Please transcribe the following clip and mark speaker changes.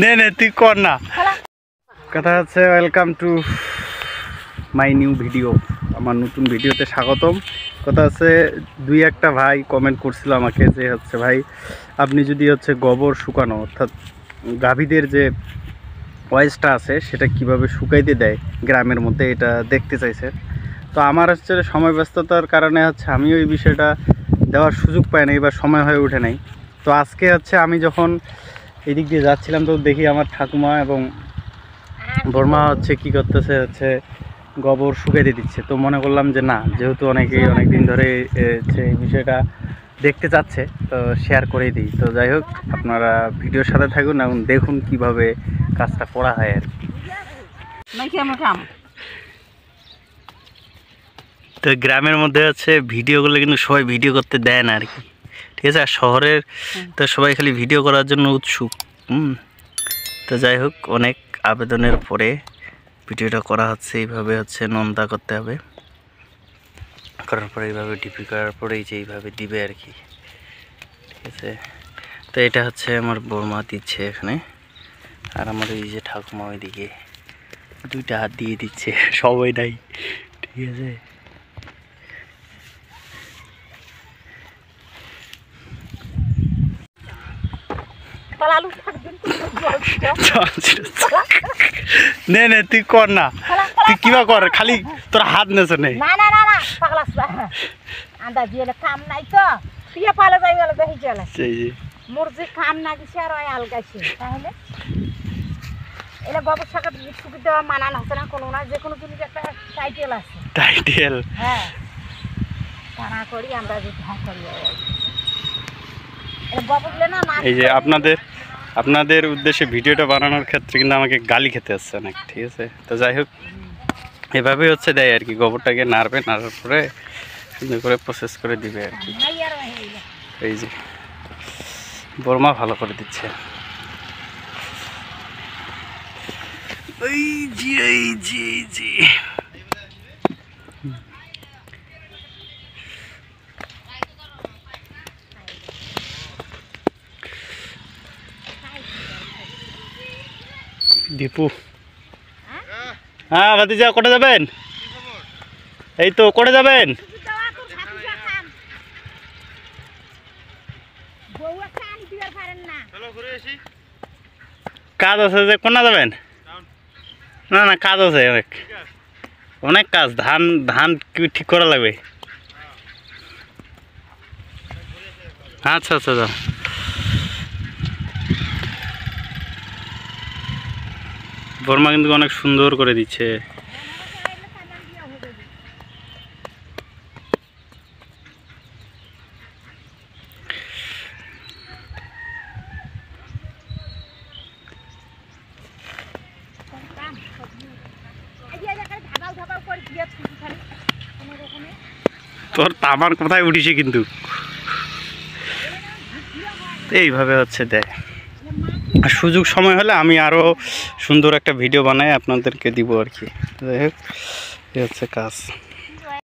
Speaker 1: নে তুই কর না কথা হচ্ছে। Welcome to my new video, আমার নতুন ভিডিওতে স্বাগতম। কথা হচ্ছে দুই একটা ভাই কমেন্ট করছিল আমাকে যে হচ্ছে ভাই আপনি যদি হচ্ছে গোবর শুকানো অর্থাৎ গাভীদের যে ওয়েস্টটা আছে সেটা কিভাবে শুকাইতে দেয় গ্রামের মধ্যে, এটা দেখতে চাইছে। তো আমার হচ্ছে সময় ব্যস্ততার কারণে হচ্ছে আমি ওই বিষয়টা দেওয়ার সুযোগ পাই নাই বা সময় হয়ে ওঠে নাই। তো আজকে হচ্ছে আমি যখন এদিক দিয়ে যাচ্ছিলাম তো দেখি আমার ঠাকুমা এবং বর্মা হচ্ছে কি করতেছে, হচ্ছে গোবর শুকাইতে দিচ্ছে। তো মনে করলাম যে না, যেহেতু অনেকেই অনেক দিন ধরে এই বিষয়টা দেখতে চাচ্ছে তো শেয়ার করেই দিই। তো যাই হোক, আপনারা ভিডিওর সাথে থাকুন এবং দেখুন কিভাবে কাজটা করা হয় আর কি। তো গ্রামের মধ্যে হচ্ছে ভিডিওগুলো কিন্তু সবাই ভিডিও করতে দেয় না আর কি, ঠিক আছে। আর শহরের তো সবাই খালি ভিডিও করার জন্য উৎসুক। তো যাই হোক, অনেক আবেদনের পরে ভিডিওটা করা হচ্ছে। এইভাবে হচ্ছে নোনতা করতে হবে, করার পরে এইভাবে ডিপি করার পরেই যে এইভাবে দিবে আর কি, ঠিক আছে। তো এটা হচ্ছে আমার বর্মা দিচ্ছে এখানে, আর আমার এই যে ঠাকুমা ওইদিকে দুইটা হাত দিয়ে দিচ্ছে, সবাই নাই, ঠিক আছে। নে তুই কর না, তুই কিবা কর, খালি তোর হাত নেছে নেই।
Speaker 2: কাম নাই তো পিয়া পালে যাই গেল দেখি চলে মোর যে কাম না গেছে আর ওই আলগাইছে, তাহলে এটা গোবর শাখা শুকি দেওয়া মানান হচ্ছে না কোনো না, যে কোনো জিনিস একটা টাইটেল আছে,
Speaker 1: টাইটেল।
Speaker 2: হ্যাঁ টানা করি আমরা যে ধান করি গোবর দিলে না।
Speaker 1: এই যে আপনাদের উদ্দেশ্যে ভিডিওটা বানানোর ক্ষেত্রে কিন্তু আমাকে গালি খেতে আসছে অনেক, ঠিক আছে। তো যাই হোক, এভাবে হচ্ছে দেয় আর কি, গোবরটাকে নাড়ার পরে সুন্দর করে প্রসেস করে দিবে আর কি। এই যে বর্মা ভালো করে দিচ্ছে। দীপু, হ্যাঁ ভাতিজা কোথায় যাবেন? এই তো কোথায় যাবেন? কাজ আছে যে কোনা যাবেন? না কাজ আছে অনেক কাজ, ধান কি ঠিক করা লাগবে। আচ্ছা যা। বর্মা কিন্তু অনেক সুন্দর করে দিচ্ছে। তোর তামার কোথায় উঠিছে কিন্তু, এইভাবে হচ্ছে দেয়। সুযোগ সময় হলে আমি আরও সুন্দর একটা ভিডিও বানাই আপনাদেরকে দিব আর কি। যাই হোক, এই হচ্ছে কাজ।